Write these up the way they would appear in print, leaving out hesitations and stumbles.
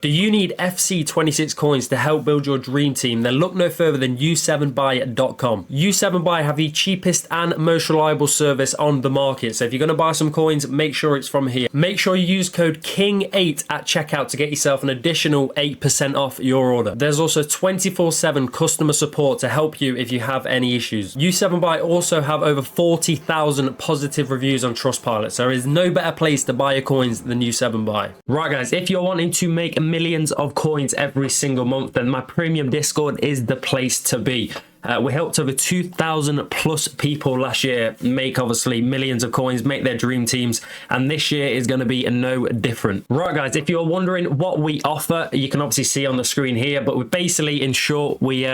Do you need FC26 coins to help build your dream team? Then look no further than u7buy.com. U7buy have the cheapest and most reliable service on the market. So if you're going to buy some coins, make sure it's from here. Make sure you use code KING8 at checkout to get yourself an additional 8% off your order. There's also 24/7 customer support to help you if you have any issues. U7buy also have over 40,000 positive reviews on Trustpilot. So there is no better place to buy your coins than U7buy. Right guys, if you're wanting to make millions of coins every single month, then my premium Discord is the place to be. We helped over 2,000 plus people last year make obviously millions of coins, make their dream teams, and this year is going to be no different. Right guys, if you're wondering what we offer, you can obviously see on the screen here, but we basically, in short, we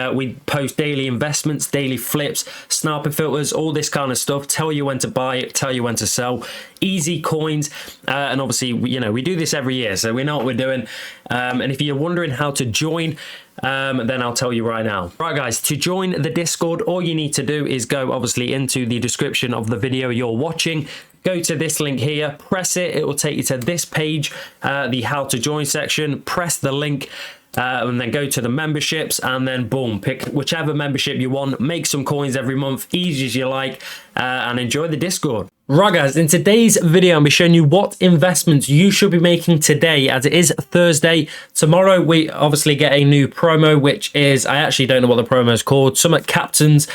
post daily investments, daily flips, sniping filters, all this kind of stuff, tell you when to buy it, tell you when to sell, easy coins, and obviously we do this every year, so we know what we're doing. And if you're wondering how to join, then I'll tell you right now. Right guys, to join the Discord, all you need to do is go obviously into the description of the video you're watching, go to this link here, press it, it will take you to this page, the how to join section, press the link, and then go to the memberships, and then boom, pick whichever membership you want, make some coins every month, easy as you like, and enjoy the Discord. Right guys, in today's video, I'll be showing you what investments you should be making today, as it is Thursday. Tomorrow, we obviously get a new promo, which is, I actually don't know what the promo is called, Summit Captains,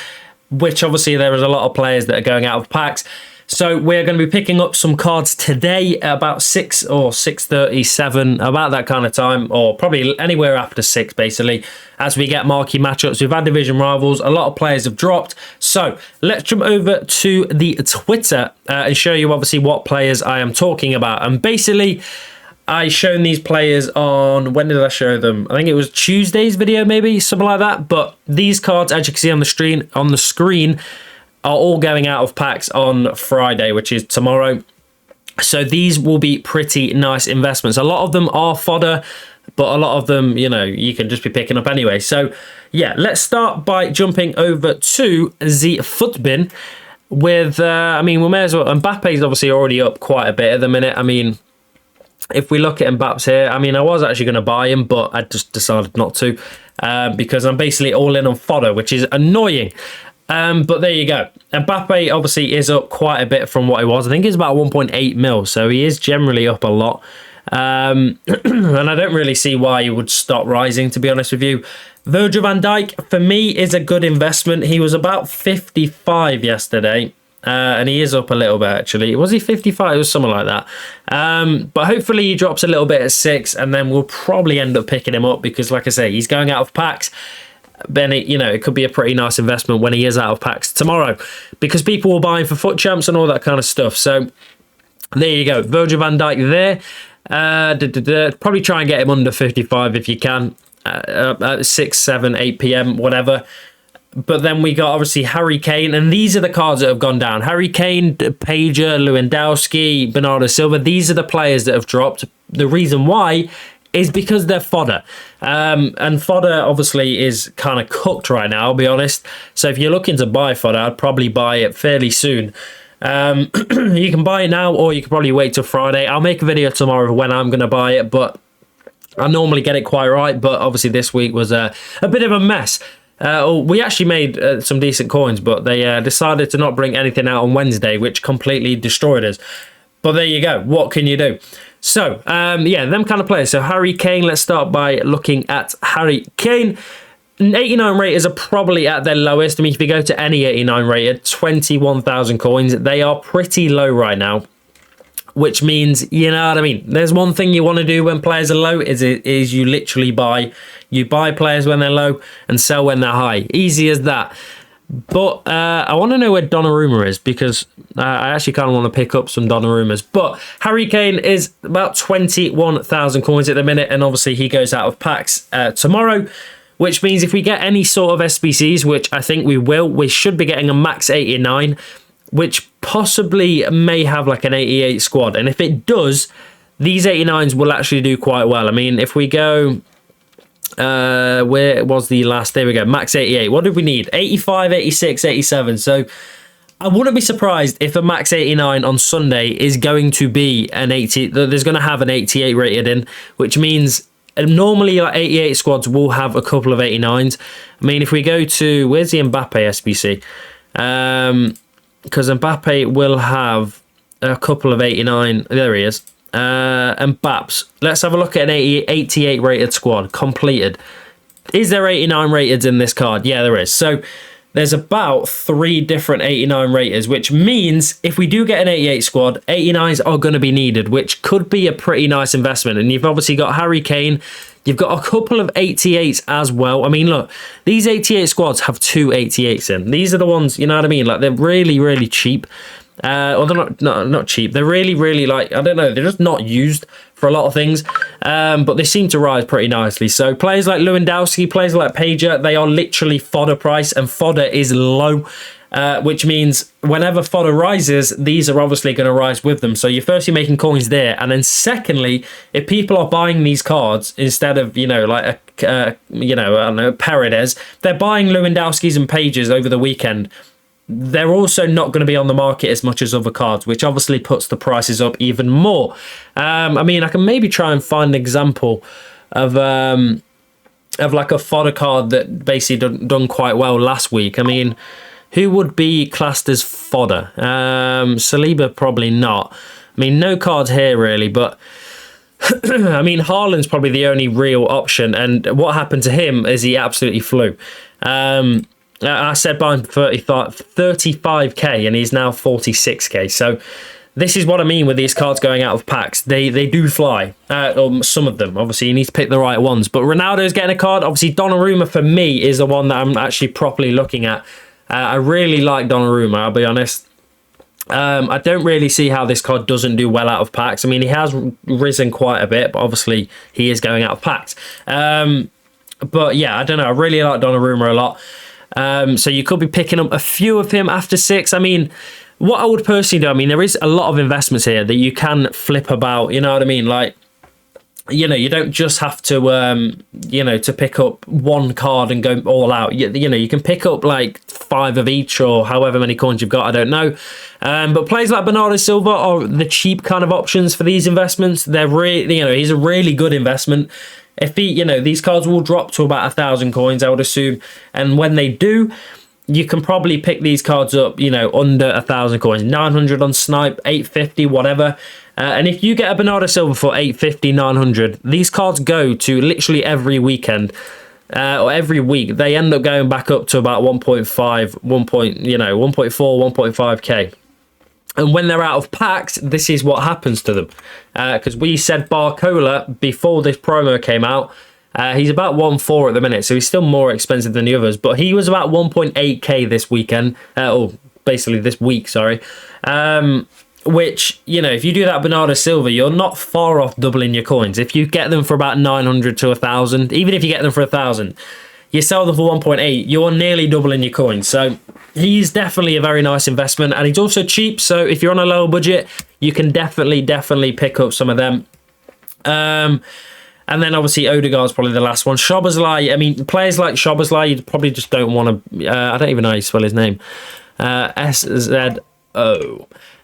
which obviously there is a lot of players that are going out of packs. So we're going to be picking up some cards today at about 6 or 6:37, about that kind of time, or probably anywhere after 6, basically, as we get marquee matchups. We've had division rivals, a lot of players have dropped. So let's jump over to the Twitter and show you obviously what players I am talking about. And basically, I shown these players on, when did I show them? I think it was Tuesday's video, maybe, something like that. But these cards, as you can see on the screen, are all going out of packs on Friday, which is tomorrow. So these will be pretty nice investments. A lot of them are fodder, but a lot of them, you can just be picking up anyway. So yeah, let's start by jumping over to the FUT bin with, we may as well, Mbappe's obviously already up quite a bit at the minute. I mean, if we look at Mbappe's here, I was actually going to buy him, but I just decided not to, because I'm basically all in on fodder, which is annoying. But there you go. Mbappe obviously is up quite a bit from what he was. I think he's about 1.8 mil, so he is generally up a lot. And I don't really see why he would stop rising, to be honest with you. Virgil van Dijk, for me, is a good investment. He was about 55 yesterday, and he is up a little bit, actually. Was he 55? It was something like that. But hopefully he drops a little bit at 6, and then we'll probably end up picking him up because, like I say, he's going out of packs. Then it could be a pretty nice investment when he is out of packs tomorrow, because people will buy him for FUT champs and all that kind of stuff. So there you go, Virgil van Dijk there. Probably try and get him under 55 if you can, at 6, 7, 8 p.m, whatever. But then we got obviously Harry Kane, and these are the cards that have gone down. Harry Kane, Pager, Lewandowski, Bernardo Silva. These are the players that have dropped. The reason why is because they're fodder. And fodder obviously is kind of cooked right now, I'll be honest. So if you're looking to buy fodder, I'd probably buy it fairly soon. You can buy it now, or you can probably wait till Friday. I'll make a video tomorrow when I'm going to buy it, but I normally get it quite right. But obviously this week was a bit of a mess. We actually made some decent coins, but they decided to not bring anything out on Wednesday, which completely destroyed us. But there you go. What can you do? So, yeah, them kind of players. So, Harry Kane, let's start by looking at Harry Kane. 89 raters are probably at their lowest. I mean, if you go to any 89 rated, 21,000 coins, they are pretty low right now. Which means, you know what I mean? There's one thing you want to do when players are low, is you literally buy players when they're low and sell when they're high. Easy as that. But I want to know where Donnarumma is, because I actually kind of want to pick up some Donnarummas. But Harry Kane is about 21,000 coins at the minute, and obviously he goes out of packs tomorrow, which means if we get any sort of SBCs, which I think we will, we should be getting a max 89, which possibly may have like an 88 squad. And if it does, these 89s will actually do quite well. I mean, if we go... where was the last? There we go, max 88. What did we need? 85, 86, 87. So I wouldn't be surprised if a max 89 on Sunday is going to be an 80. There's going to have an 88 rated in, which means normally like 88 squads will have a couple of 89s. I mean, if we go to, where's the Mbappe SBC? Because Mbappe will have a couple of 89. There he is. Mbapp's. Let's have a look at an 88 rated squad completed. Is there 89 rated in this card? Yeah, there is. So there's about 3 different 89 raters, which means if we do get an 88 squad, 89s are going to be needed, which could be a pretty nice investment. And you've obviously got Harry Kane. You've got a couple of 88s as well. I mean, look, these 88 squads have 2 88s in. These are the ones, you know what I mean? Like, they're really, really cheap. Or they're not cheap. They're really, really, like, I don't know, they're just not used for a lot of things. But they seem to rise pretty nicely. So players like Lewandowski, players like Pager, they are literally fodder price, and fodder is low. Which means whenever fodder rises, these are obviously going to rise with them. So you're firstly making coins there, and then secondly, if people are buying these cards instead of, you know, like I don't know, Paredes, they're buying Lewandowskis and Pages over the weekend. They're also not going to be on the market as much as other cards, which obviously puts the prices up even more. I mean, I can maybe try and find an example of like a fodder card that basically done quite well last week. I mean, who would be classed as fodder? Saliba, probably not. I mean, no cards here really, but I mean, Haaland's probably the only real option. And what happened to him is he absolutely flew. I said buy him 35k, and he's now 46k. So this is what I mean with these cards going out of packs. They do fly, or some of them. Obviously, you need to pick the right ones. But Ronaldo's getting a card. Obviously, Donnarumma for me is the one that I'm actually properly looking at. I really like Donnarumma, I'll be honest. I don't really see how this card doesn't do well out of packs. I mean, he has risen quite a bit, but obviously he is going out of packs. But yeah, I don't know. I really like Donnarumma a lot. So you could be picking up a few of him after 6. I mean, what I would personally do, I mean, there is a lot of investments here that you can flip about, you know what I mean? Like, you know, you don't just have to, you know, to pick up one card and go all out. You know, you can pick up like 5 of each or however many coins you've got, I don't know. But players like Bernardo Silva are the cheap kind of options for these investments. They're really, you know, he's a really good investment. If he, you know, these cards will drop to about 1,000 coins, I would assume. And when they do, you can probably pick these cards up, you know, under 1,000 coins. 900 on Snipe, 850, whatever. And if you get a Bernardo Silva for 850, 900, these cards go to literally every weekend. Or every week. They end up going back up to about 1.5, 1.4, 1.5k. And when they're out of packs, this is what happens to them. Because we said Barcola before this promo came out. He's about 1.4 at the minute, so he's still more expensive than the others. But he was about 1.8k this weekend. Or basically this week, sorry. Which, you know, if you do that Bernardo Silva, you're not far off doubling your coins. If you get them for about 900 to 1,000, even if you get them for 1,000, you sell them for 1.8, you're nearly doubling your coins. So he's definitely a very nice investment, and he's also cheap. So if you're on a lower budget, you can definitely pick up some of them. And then obviously Odegaard's probably the last one. Szoboszlai, I mean, players like Szoboszlai, you probably just don't want to. I don't even know how you spell his name. SZO.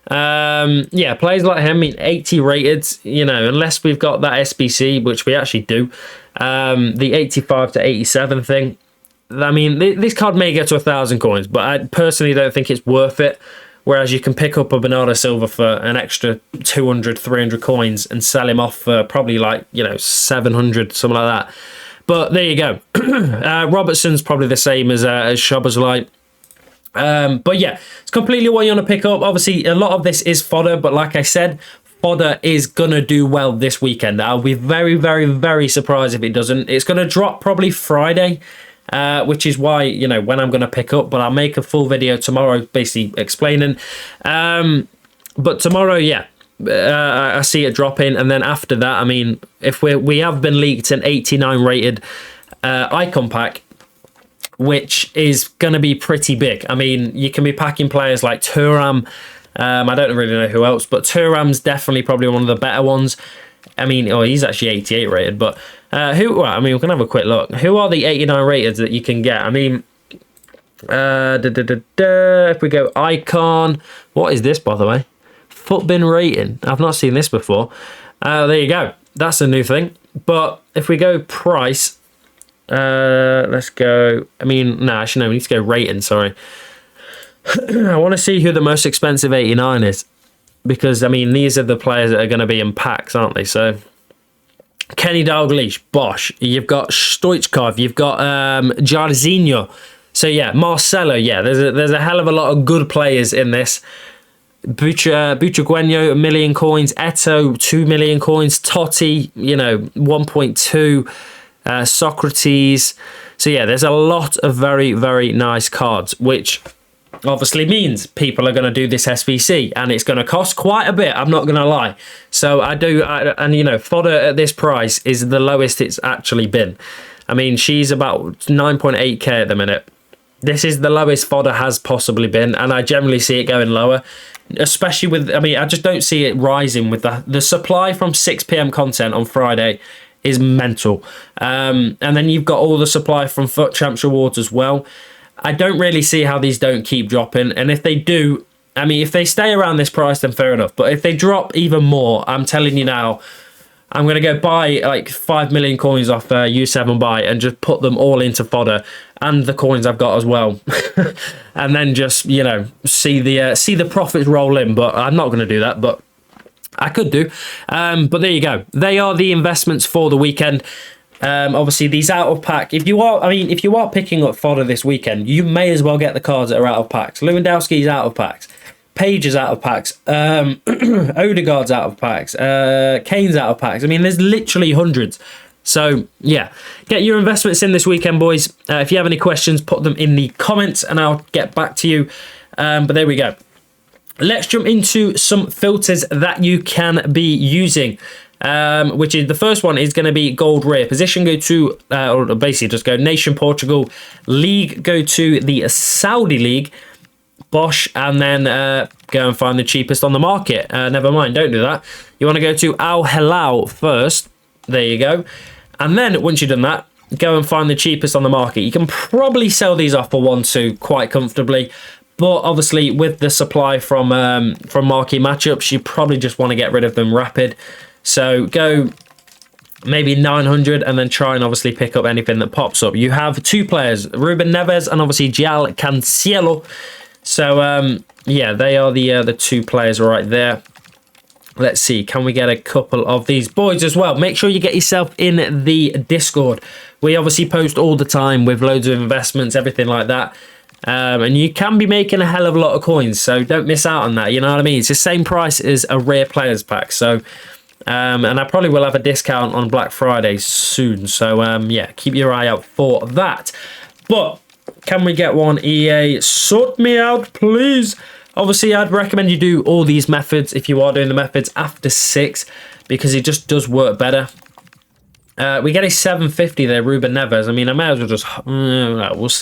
Yeah, players like him, I mean, 80 rated, you know, unless we've got that SBC, which we actually do, the 85 to 87 thing. I mean, this card may get to 1,000 coins, but I personally don't think it's worth it. Whereas you can pick up a Bernardo Silva for an extra 200, 300 coins and sell him off for probably like, you know, 700, something like that. But there you go. Robertson's probably the same as Szoboszlai. But yeah, it's completely what you want to pick up. Obviously, a lot of this is fodder, but like I said, fodder is going to do well this weekend. I'll be very surprised if it doesn't. It's going to drop probably Friday, which is why, you know, when I'm going to pick up, but I'll make a full video tomorrow basically explaining. But tomorrow, yeah, I see it dropping. And then after that, I mean, if we have been leaked an 89 rated icon pack, which is going to be pretty big. I mean, you can be packing players like Thuram. I don't really know who else, but Thuram's definitely probably one of the better ones. I mean, oh, he's actually 88 rated, but well, I mean, we can have a quick look. Who are the 89 rated that you can get? I mean, if we go icon, what is this, by the way? FUT bin rating. I've not seen this before. There you go. That's a new thing. But if we go price, let's go. I mean, no, actually, no, we need to go rating. Sorry. I want to see who the most expensive 89 is. Because, I mean, these are the players that are going to be in packs, aren't they? So, Kenny Dalglish, Bosch. You've got Stoichkov. You've got Jarzinho. So, yeah, Marcelo. Yeah, there's a hell of a lot of good players in this. Butragueño, 1 million coins. Eto, 2 million coins. Totti, 1.2. Socrates. So, yeah, there's a lot of very, very nice cards, which obviously means people are going to do this SBC, and it's going to cost quite a bit, I'm not going to lie. So Fodder at this price is the lowest it's actually been. I mean, she's about 9.8k at the minute. This is the lowest Fodder has possibly been, and I generally see it going lower, especially with, I just don't see it rising with the supply from 6 p.m. content on Friday is mental. And then you've got all the supply from FUT Champs Rewards as well. I don't really see how these don't keep dropping. And if they do, I mean, if they stay around this price, then fair enough. But if they drop even more, I'm telling you now, I'm going to go buy like 5 million coins off U7 Buy and just put them all into Fodder and the coins I've got as well. And then just, see the profits roll in. But I'm not going to do that, but I could do. But there you go. They are the investments for the weekend. Obviously these out of pack, if you are picking up Fodder this weekend, you may as well get the cards that are out of packs. Lewandowski's out of packs, Page is out of packs, Odegaard's out of packs, Kane's out of packs. I mean, there's literally hundreds. So yeah, get your investments in this weekend, boys. If you have any questions, put them in the comments and I'll get back to you. But there we go. Let's jump into some filters that you can be using. Which is the first one is going to be gold rare. Position go to, or basically just go nation Portugal. League go to the Saudi League, Bosch, and then go and find the cheapest on the market. Never mind, don't do that. You want to go to Al Hilal first. There you go. And then once you've done that, go and find the cheapest on the market. You can probably sell these off for 1-2 quite comfortably. But obviously with the supply from marquee matchups, you probably just want to get rid of them rapid. So go maybe 900 and then try and obviously pick up anything that pops up. You have 2 players, Ruben Neves and obviously João Cancelo. So yeah, they are the 2 players right there. Let's see, can we get a couple of these boys as well? Make sure you get yourself in the Discord. We obviously post all the time with loads of investments, everything like that. And you can be making a hell of a lot of coins, so don't miss out on that, you know what I mean? It's the same price as a rare players pack, so and I probably will have a discount on Black Friday soon, so yeah, keep your eye out for that. But can we get one? EA, sort me out, please. Obviously, I'd recommend you do all these methods if you are doing the methods after 6, because it just does work better. We get a 750 there, Ruben Neves. I mean, I may as well just...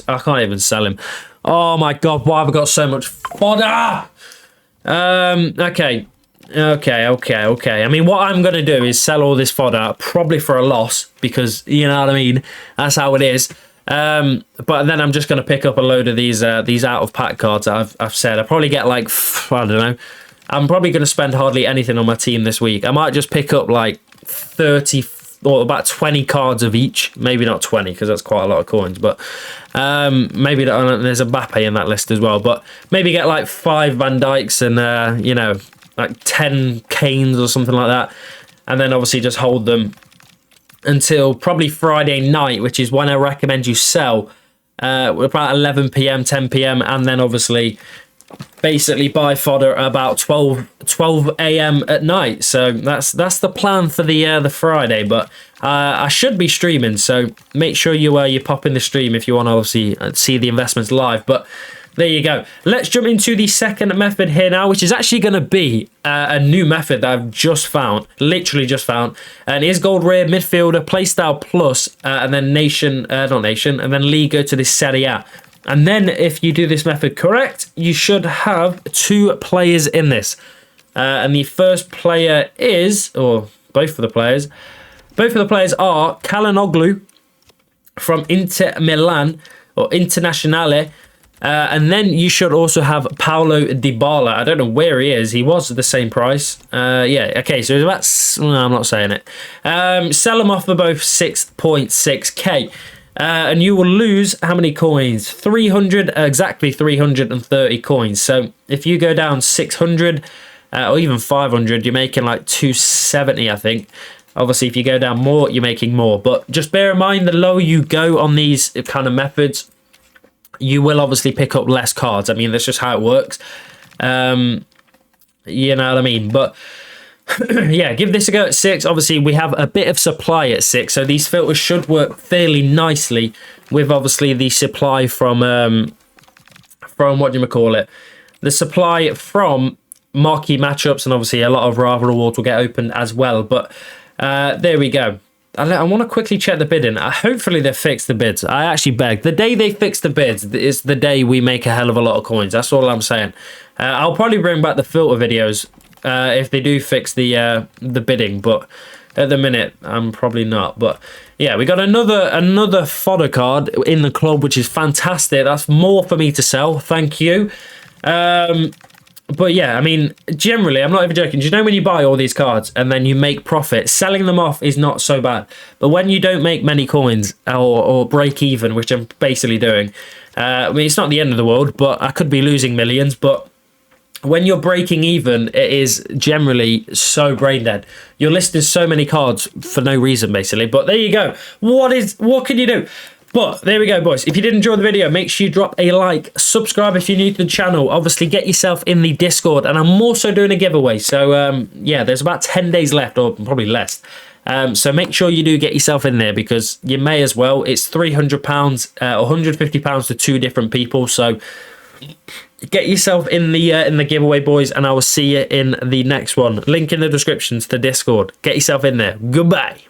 I can't even sell him. Oh my god, why have I got so much fodder? Okay. I mean, what I'm going to do is sell all this fodder, probably for a loss, because, you know what I mean? That's how it is. But then I'm just going to pick up a load of these out-of-pack cards that I've said. I'll probably get, like, I don't know. I'm probably going to spend hardly anything on my team this week. I might just pick up, like, 30 or about 20 cards of each. Maybe not 20, because that's quite a lot of coins. But maybe there's a Mbappe in that list as well. But maybe get, like, 5 Van Dijks and, like 10 Kanes or something like that. And then obviously just hold them until probably Friday night, which is when I recommend you sell. About 11 p.m, 10 p.m. And then obviously basically buy fodder about 12 a.m. at night. So that's the plan for the Friday. But I should be streaming, so make sure you pop in the stream if you want to obviously see the investments live. But there you go. Let's jump into the second method here now, which is actually going to be a new method that I've just found, literally just found. And it is gold rare, midfielder, playstyle plus, and then nation, not nation, and then league go to the Serie A. And then if you do this method correct, you should have 2 players in this. And the first player is, or both of the players are Calhanoglu from Inter Milan, or Internazionale. And then you should also have Paulo Dybala. I don't know where he is. He was the same price. Yeah, okay, so it's about... No, I'm not saying it. Sell them off for both 6.6k. And you will lose how many coins? 300, exactly 330 coins. So if you go down 600 or even 500, you're making like 270, I think. Obviously, if you go down more, you're making more. But just bear in mind, the lower you go on these kind of methods, you will obviously pick up less cards. I mean, that's just how it works. You know what I mean? But yeah, give this a go at 6. Obviously, we have a bit of supply at 6, so these filters should work fairly nicely with obviously the supply from what do you call it? The supply from marquee matchups, and obviously a lot of rival rewards will get opened as well. But there we go. I want to quickly check the bidding. Hopefully they fixed the bids. I actually beg. The day they fix the bids is the day we make a hell of a lot of coins. That's all I'm saying. I'll probably bring back the filter videos if they do fix the bidding, but at the minute I'm probably not. But yeah, we got another fodder card in the club, which is fantastic. That's more for me to sell. Thank you. But yeah, I mean, generally, I'm not even joking. Do you know when you buy all these cards and then you make profit, selling them off is not so bad. But when you don't make many coins or break even, which I'm basically doing, I mean, it's not the end of the world, but I could be losing millions. But when you're breaking even, it is generally so brain dead. You're listing so many cards for no reason, basically. But there you go. What can you do? But there we go, boys. If you did enjoy the video, make sure you drop a like, subscribe if you're new to the channel. Obviously, get yourself in the Discord, and I'm also doing a giveaway. So, yeah, there's about 10 days left, or probably less. So make sure you do get yourself in there, because you may as well. It's £300, £150 to 2 different people. So get yourself in the giveaway, boys, and I will see you in the next one. Link in the description to the Discord. Get yourself in there. Goodbye.